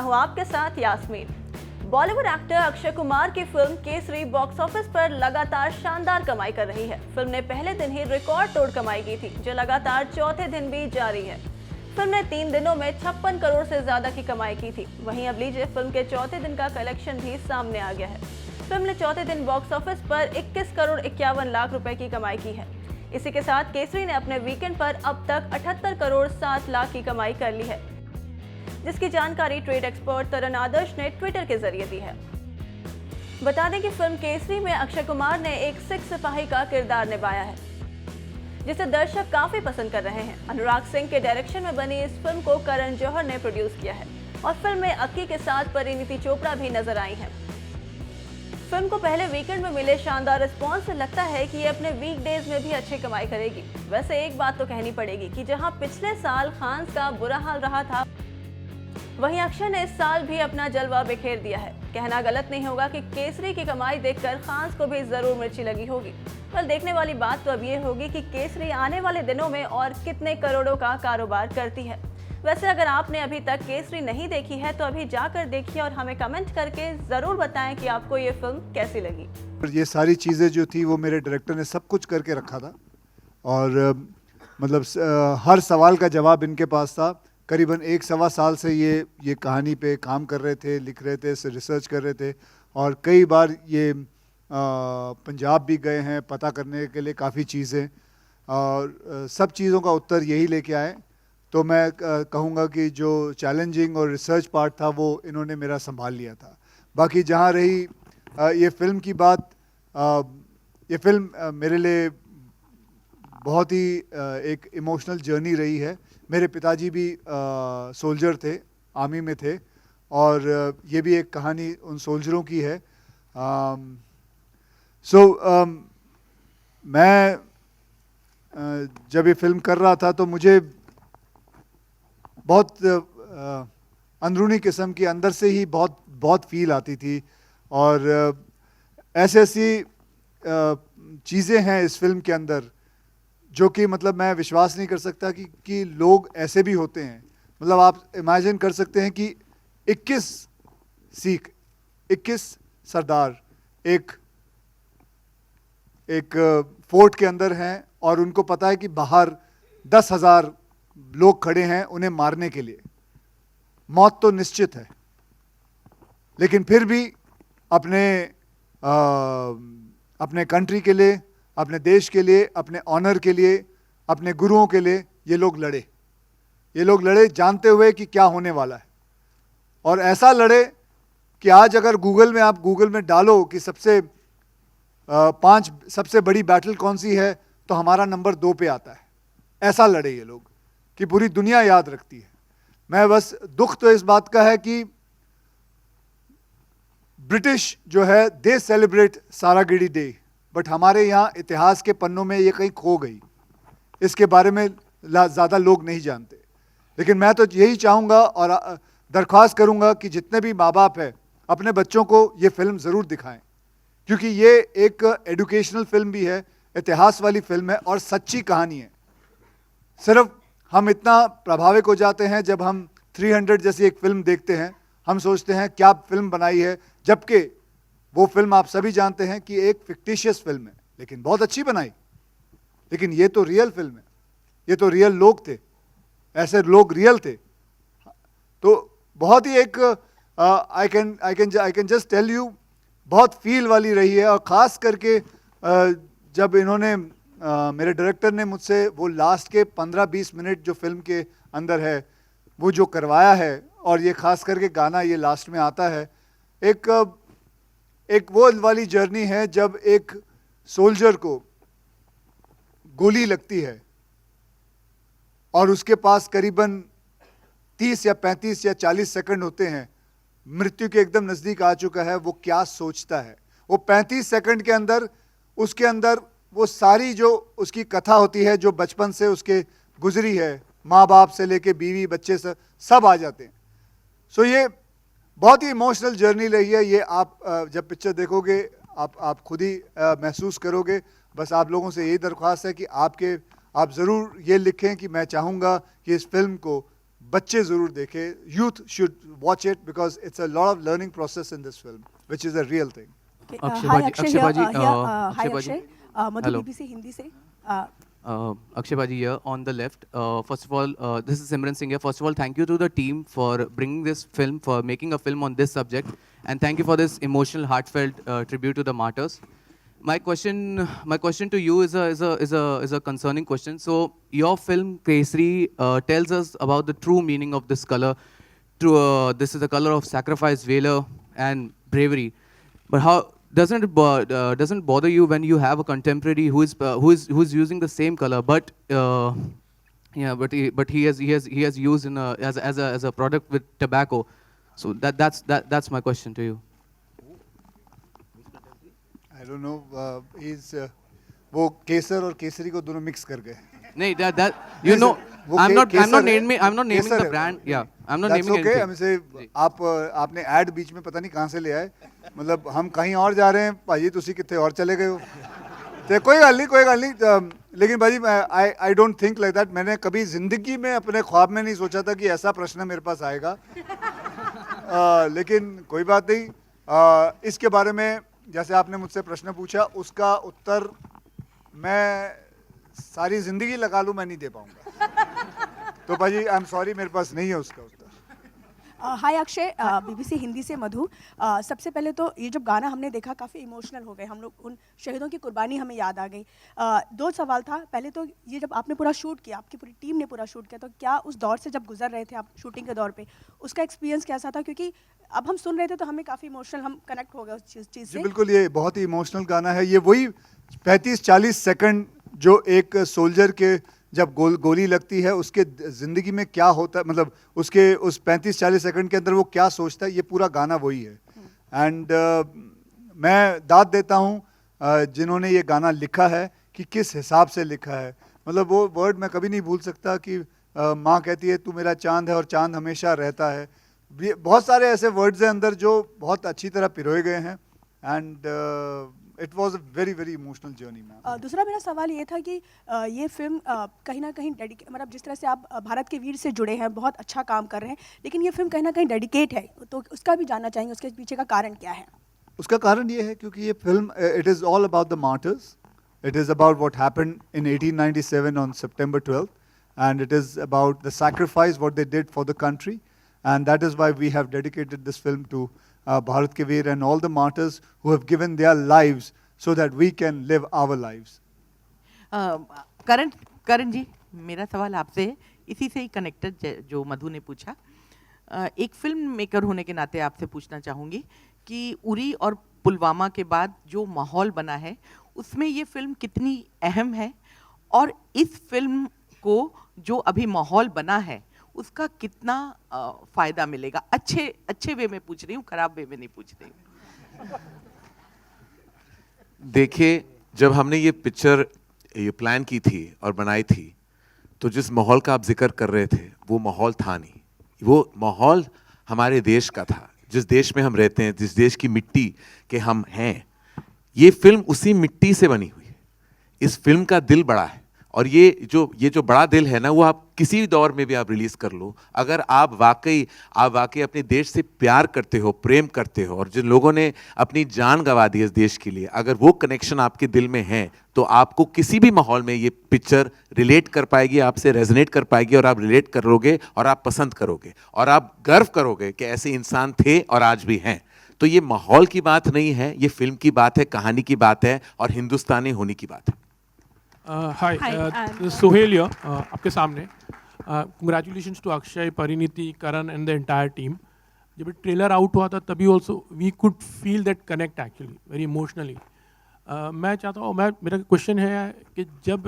हूँ आपके साथ यास्मीन। बॉलीवुड एक्टर अक्षय कुमार की फिल्म केसरी बॉक्स ऑफिस पर लगातार शानदार कमाई कर रही है। फिल्म ने पहले दिन ही रिकॉर्ड तोड़ कमाई की थी, जो लगातार चौथे दिन भी जारी है। फिल्म ने 3 दिनों में 56 करोड़ से ज्यादा की कमाई की थी। वहीं अब लीजिए फिल्म के चौथे दिन का कलेक्शन भी सामने आ गया है। फिल्म ने चौथे दिन बॉक्स ऑफिस पर 21 करोड़ 51 लाख रुपए की कमाई की है। इसी के साथ केसरी ने अपने वीकेंड पर अब तक 78 करोड़ 7 लाख की कमाई कर ली है, जिसकी जानकारी ट्रेड एक्सपर्ट तरन आदर्श ने ट्विटर के जरिए दी है। बता दें कि फिल्म केसरी में अक्षय कुमार ने एक सिख सिपाही का किरदार निभाया है, जिसे दर्शक काफी पसंद कर रहे हैं। अनुराग सिंह के डायरेक्शन में बनी इस फिल्म को करण जौहर ने प्रोड्यूस किया है और फिल्म में अक्की के साथ परिणीति चोपड़ा भी नजर आई हैं। फिल्म को पहले वीकेंड में मिले शानदार रिस्पॉन्स से लगता है कि ये अपने वीकडेज में भी अच्छी कमाई करेगी। वैसे एक बात तो कहनी पड़ेगी कि जहां पिछले साल खान्स का बुरा हाल रहा था, वहीं अक्षय ने इस साल भी अपना जलवा बिखेर दिया है। कहना गलत नहीं होगा कि केसरी की कमाई देखकर खान्स को भी जरूर मिर्ची लगी होगी। पर देखने वाली बात तो अब ये होगी कि केसरी आने वाले दिनों में और कितने करोड़ों का कारोबार करती है। वैसे अगर आपने अभी तक केसरी नहीं देखी है तो अभी जाकर देखिए और हमें कमेंट करके जरूर बताएं कि आपको ये फिल्म कैसी लगी। ये सारी चीज़ें जो थी वो मेरे डायरेक्टर ने सब कुछ करके रखा था और मतलब हर सवाल का जवाब इनके पास था। करीबन 1-1.25 साल से ये कहानी पे काम कर रहे थे, लिख रहे थे, रिसर्च कर रहे थे और कई बार ये पंजाब भी गए हैं पता करने के लिए काफ़ी चीज़ें, और सब चीज़ों का उत्तर यही लेके आए। तो मैं कहूँगा कि जो चैलेंजिंग और रिसर्च पार्ट था वो इन्होंने मेरा संभाल लिया था। बाकी जहाँ रही ये फिल्म की बात, ये फिल्म मेरे लिए बहुत ही एक इमोशनल जर्नी रही है। मेरे पिताजी भी सोल्जर थे, आर्मी में थे, और ये भी एक कहानी उन सोल्जरों की है। मैं जब ये फिल्म कर रहा था तो मुझे बहुत अंदरूनी किस्म की अंदर से ही बहुत फील आती थी, और ऐसी चीज़ें हैं इस फिल्म के अंदर जो कि मतलब मैं विश्वास नहीं कर सकता कि लोग ऐसे भी होते हैं। मतलब आप इमेजिन कर सकते हैं कि 21 सिख, 21 सरदार एक फोर्ट के अंदर हैं और उनको पता है कि बाहर 10,000 लोग खड़े हैं उन्हें मारने के लिए। मौत तो निश्चित है, लेकिन फिर भी अपने कंट्री के लिए, अपने देश के लिए, अपने ऑनर के लिए, अपने गुरुओं के लिए ये लोग लड़े जानते हुए कि क्या होने वाला है। और ऐसा लड़े कि आज अगर आप गूगल में डालो कि 5 सबसे बड़ी बैटल कौन सी है तो हमारा नंबर 2 पे आता है। ऐसा लड़े ये लोग कि पूरी दुनिया याद रखती है। मैं बस दुख तो इस बात का है कि ब्रिटिश जो है दे सेलिब्रेट सारागिड़ी डे, बट हमारे यहाँ इतिहास के पन्नों में ये कहीं खो गई। इसके बारे में ज़्यादा लोग नहीं जानते। लेकिन मैं तो यही चाहूँगा और दरख्वास्त करूँगा कि जितने भी माँ बाप हैं अपने बच्चों को ये फिल्म ज़रूर दिखाएं, क्योंकि ये एक एजुकेशनल फिल्म भी है, इतिहास वाली फिल्म है और सच्ची कहानी है। सिर्फ हम इतना प्रभावित हो जाते हैं जब हम 300 जैसी एक फिल्म देखते हैं, हम सोचते हैं क्या फिल्म बनाई है, जबकि वो फिल्म आप सभी जानते हैं कि एक फिक्टिशियस फिल्म है, लेकिन बहुत अच्छी बनाई। लेकिन ये तो रियल फिल्म है, ये तो रियल लोग थे, ऐसे लोग रियल थे। तो बहुत ही एक I can just tell you बहुत फील वाली रही है। और ख़ास करके जब इन्होंने मेरे डायरेक्टर ने मुझसे वो लास्ट के 15-20 मिनट जो फिल्म के अंदर है वो जो करवाया है, और ये ख़ास करके गाना ये लास्ट में आता है, एक वो वाली जर्नी है जब एक सोल्जर को गोली लगती है और उसके पास करीबन 30 या 35 या 40 सेकंड होते हैं, मृत्यु के एकदम नज़दीक आ चुका है। वो क्या सोचता है, वो 35 सेकंड के अंदर उसके अंदर वो सारी जो उसकी कथा होती है जो बचपन से उसके गुजरी है, माँ बाप से लेके बीवी बच्चे से सब आ जाते हैं। सो ये बहुत ही इमोशनल जर्नी रही है। ये आप जब पिक्चर देखोगे आप खुद ही महसूस करोगे। बस आप लोगों से यही दरख्वास्त है कि आप ज़रूर ये लिखें कि मैं चाहूँगा कि इस फिल्म को बच्चे जरूर देखें, youth should watch it because it's a lot of learning process in this film, which is a real thing. Okay, Akshay hi Baji- Akshay Akshay here, Baji, hi Akshay Baji. Akshay, Madhu Hello. BBC Hindi से. Akshay Baji here on the left. First of all, this is Simran Singh here. First of all, thank you to the team for bringing this film, for making a film on this subject, and thank you for this emotional, heartfelt tribute to the martyrs. My question to you is a concerning question. So, your film Kesari tells us about the true meaning of this color. This is the color of sacrifice, valor, and bravery. But how doesn't bother you when you have a contemporary who is using the same color, but he has used in as a product with tobacco. So that's my question to you. I don't know, वो केसर और केसरी को दोनों mix कर गए. No, that you Yes, know, sir. वो I'm not केसर है, naming Kesar the है. brand. Yeah, I'm not That's naming okay. anything. हमसे आपने ऐड बीच में पता नहीं कहाँ से ले आए, मतलब हम कहीं और जा रहे हैं भाजी, तुसी कितने और चले गए हो. तो कोई गल नहीं, लेकिन भाजी I don't think like that. मैंने कभी जिंदगी में अपने ख्वाब में नहीं सोचा था कि ऐसा प्रश्न मेरे पास आएगा. लेकिन कोई बात नहीं. इसके बारे में जैसे आपने मुझसे प्रश्न पूछा, उसका उत्तर मैं सारी जिंदगी लगा लूं, मैं नहीं दे पाऊंगा. तो भाजी आई एम सॉरी, मेरे पास नहीं है उसका उत्तर. हाय अक्षय, BBC हिंदी से मधु. सबसे पहले तो ये जब गाना हमने देखा काफ़ी इमोशनल हो गए हम लोग, उन शहीदों की कुर्बानी हमें याद आ गई. दो सवाल था. पहले तो ये जब आपने पूरा शूट किया, आपकी पूरी टीम ने पूरा शूट किया, तो क्या उस दौर से जब गुजर रहे थे आप शूटिंग के दौर पे, उसका एक्सपीरियंस कैसा था? क्योंकि अब हम सुन रहे थे तो हमें काफ़ी इमोशनल, हम कनेक्ट हो गए उस चीज़ जी से. बिल्कुल, ये बहुत ही इमोशनल गाना है. ये वही 35-40 सेकंड जो एक सोल्जर के जब गोली लगती है उसके ज़िंदगी में क्या होता है, मतलब उसके उस 35-40 सेकंड के अंदर वो क्या सोचता है, ये पूरा गाना वही है. एंड मैं दाद देता हूँ जिन्होंने ये गाना लिखा है कि किस हिसाब से लिखा है. मतलब वो वर्ड मैं कभी नहीं भूल सकता कि माँ कहती है तू मेरा चांद है और चांद हमेशा रहता है. बहुत सारे ऐसे वर्ड्स हैं अंदर जो बहुत अच्छी तरह पिरोए गए हैं. And it was a very very emotional journey. Ma'am, दूसरा मेरा सवाल ये था कि ये फिल्म कहीं ना कहीं मतलब जिस तरह से आप भारत के वीर से जुड़े हैं, बहुत अच्छा काम कर रहे हैं, लेकिन ये फिल्म कहीं ना कहीं डेडिकेट है, तो उसका भी जानना चाहेंगे, उसके पीछे का कारण क्या है? उसका कारण ये है क्योंकि ये film it is all about the martyrs. It is about what happened in 1897 on September 12th, and it is about the sacrifice what they did for the country, and that is why we have dedicated this film to Bharat Ke Veer and all the martyrs who have given their lives so that we can live our lives. करण जी, मेरा सवाल आपसे है, इसी से ही connected जो मधु ने पूछा. एक फिल्म मेकर होने के नाते आपसे पूछना चाहूँगी कि उरी और पुलवामा के बाद जो माहौल बना है उसमें ये फिल्म कितनी अहम है, और इस फिल्म को जो अभी माहौल बना है उसका कितना फ़ायदा मिलेगा? अच्छे वे में पूछ रही हूँ, खराब वे में नहीं पूछ रही हूँ. देखिए, जब हमने ये पिक्चर ये प्लान की थी और बनाई थी, तो जिस माहौल का आप जिक्र कर रहे थे वो माहौल था नहीं. वो माहौल हमारे देश का था, जिस देश में हम रहते हैं, जिस देश की मिट्टी के हम हैं. ये फिल्म उसी मिट्टी से बनी हुई है. इस फिल्म का दिल बड़ा है, और ये जो बड़ा दिल है ना, वो आप किसी भी दौर में भी आप रिलीज कर लो. अगर आप वाकई अपने देश से प्यार करते हो, प्रेम करते हो, और जिन लोगों ने अपनी जान गंवा दी इस देश के लिए, अगर वो कनेक्शन आपके दिल में है, तो आपको किसी भी माहौल में ये पिक्चर रिलेट कर पाएगी, आपसे रेजोनेट कर पाएगी, और आप रिलेट करोगे और आप पसंद करोगे और आप गर्व करोगे कि ऐसे इंसान थे और आज भी हैं. तो ये माहौल की बात नहीं है, ये फिल्म की बात है, कहानी की बात है, और हिंदुस्तानी होने की बात है. हाय, सोहेल here, आपके सामने. Congratulations to Akshay, Parineeti, Karan and the entire team. जब ट्रेलर आउट हुआ था तभी also we could feel that connect actually very emotionally. मैं चाहता हूँ, मेरा क्वेश्चन है कि जब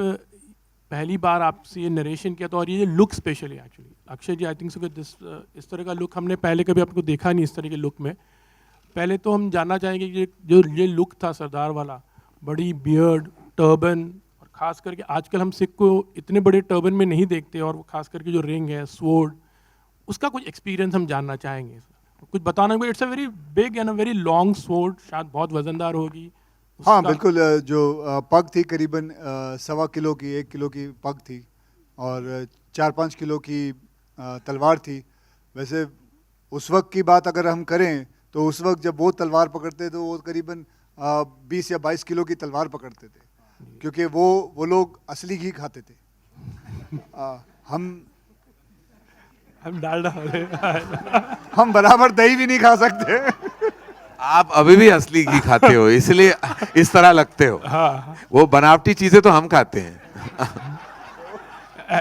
पहली बार आपसे ये नरेशन किया, तो और ये look specially actually Akshay ji, I think so कि इस तरह का लुक हमने पहले कभी आपको देखा नहीं. इस तरह के लुक में पहले तो हम जानना चाहेंगे कि जो ये लुक था सरदार वाला, बड़ी बियर्ड, टर्बन, खास करके आजकल हम सिख को इतने बड़े टर्बन में नहीं देखते, और वो खास करके जो रिंग है, स्वॉर्ड, उसका कुछ एक्सपीरियंस हम जानना चाहेंगे. कुछ बताना. It's a very big and a very long sword, शायद बहुत वजनदार होगी. हाँ बिल्कुल, जो पग थी करीबन 1.25 किलो की, 1 किलो की पग थी, और 4-5 किलो की तलवार थी। वैसे उस वक्त की बात अगर हम करें तो उस वक्त जब वो तलवार पकड़ते तो वो करीबन 20 या 22 किलो की तलवार पकड़ते थे, क्योंकि वो लोग असली घी खाते थे। हम डालडा हम बराबर दही भी नहीं खा सकते। आप अभी भी असली घी खाते हो, इसलिए इस तरह लगते हो। वो बनावटी चीजें तो हम खाते हैं।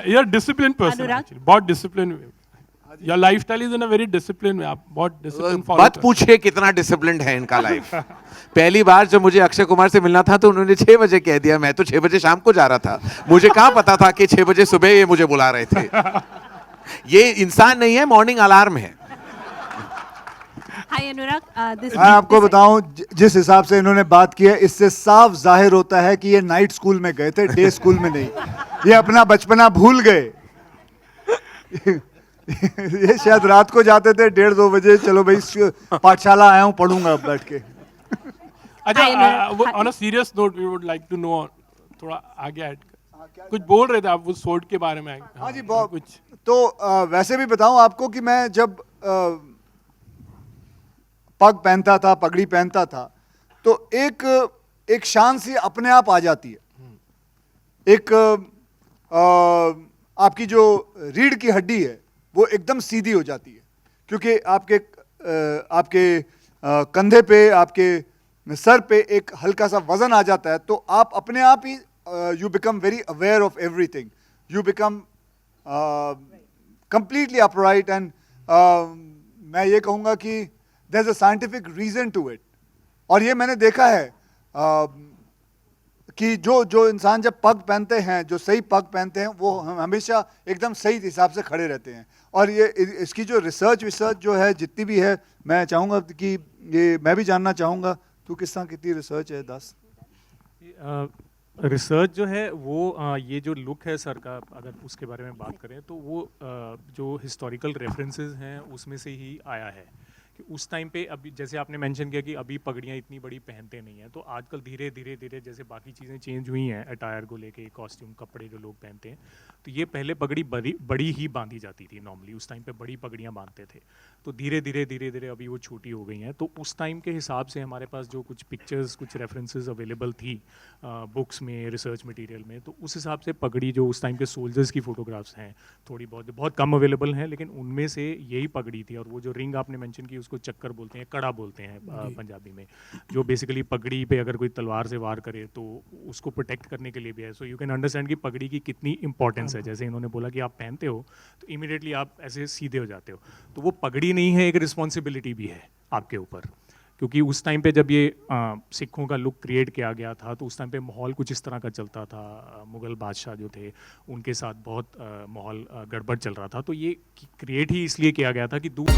यू आर डिसिप्लिन पर्सन, बहुत discipline. Your lifestyle is in a very discipline में, आप बहुत डिसिप्लिन फॉलो मत पूछिए कितना डिसिप्लिन्ड है इनका लाइफ। पहली बार जब मुझे अक्षय कुमार से मिलना था तो उन्होंने 6 बजे कह दिया, मैं तो 6 बजे शाम को जा रहा था, मुझे कहाँ पता था कि 6 बजे सुबह ये मुझे बुला रहे थे। ये इंसान नहीं है, मॉर्निंग अलार्म है। Hi Anurag, मैं आपको बताऊं जिस हिसाब से इन्होंने बात की है, इससे साफ जाहिर होता है कि ये नाइट स्कूल में गए थे, डे स्कूल में नहीं। ये अपना बचपना भूल गए। ये शायद रात को जाते थे 1:30-2 बजे, चलो भाई पाठशाला आया हूं, पढ़ूंगा अब बैठ के। अच्छा, on a serious note we would like to know, थोड़ा आगे ऐड कुछ बोल रहे थे आप वो सोड के बारे में। हाँ जी, बहुत कुछ। तो वैसे भी बताऊं आपको कि मैं जब पग पहनता था, पगड़ी पहनता था, तो एक शान सी अपने आप आ जाती है। एक आपकी जो रीढ़ की हड्डी है वो एकदम सीधी हो जाती है, क्योंकि आपके कंधे पे, आपके सर पे एक हल्का सा वजन आ जाता है, तो आप अपने आप ही you become very aware of everything. You become completely upright, and मैं ये कहूँगा कि there's a scientific reason to it. और ये मैंने देखा है कि जो इंसान जब पग पहनते हैं, जो सही पग पहनते हैं, वो हमेशा एकदम सही हिसाब से खड़े रहते हैं। और ये इसकी जो रिसर्च जो है जितनी भी है, मैं चाहूँगा कि ये मैं भी जानना चाहूँगा, तू किस तरह कितनी रिसर्च है दास? रिसर्च जो है वो ये जो लुक है सर का, अगर उसके बारे में बात करें तो वो जो हिस्टोरिकल रेफरेंसेस हैं उसमें से ही आया है कि उस टाइम पे, अभी जैसे आपने मेंशन किया कि अभी पगड़ियाँ इतनी बड़ी पहनते नहीं हैं, तो आजकल धीरे धीरे जैसे बाकी चीज़ें चेंज हुई हैं, अटायर को लेके, कॉस्ट्यूम, कपड़े जो लोग पहनते हैं, तो ये पहले पगड़ी बड़ी ही बांधी जाती थी नॉर्मली, उस टाइम पे बड़ी पगड़ियाँ बांधते थे। तो धीरे धीरे अभी वो छोटी हो गई हैं। तो उस टाइम के हिसाब से हमारे पास जो कुछ पिक्चर्स, कुछ रेफरेंसेस अवेलेबल थी बुक्स में, रिसर्च मटेरियल में, तो उस हिसाब से पगड़ी जो उस टाइम के सोल्जर्स की फ़ोटोग्राफ्स हैं, थोड़ी बहुत कम अवेलेबल हैं, लेकिन उनमें से यही पगड़ी थी। और वो जो रिंग आपने मेंशन की उसको चक्कर बोलते हैं, कड़ा बोलते हैं पंजाबी में, जो बेसिकली पगड़ी पे अगर कोई तलवार से वार करे तो उसको प्रोटेक्ट करने के लिए भी है। सो यू कैन अंडरस्टैंड कि पगड़ी की कितनी इंपॉर्टेंस है। जैसे इन्होंने बोला कि आप पहनते हो तो इमीडिएटली आप ऐसे सीधे हो जाते हो, तो वो पगड़ी नहीं है, एक रिस्पॉन्सिबिलिटी भी है आपके ऊपर। क्योंकि उस टाइम पे जब ये सिखों का लुक क्रिएट किया गया था, तो उस टाइम पे माहौल कुछ इस तरह का चलता था। मुग़ल बादशाह जो थे उनके साथ बहुत माहौल गड़बड़ चल रहा था, तो ये क्रिएट ही इसलिए किया गया था कि दूर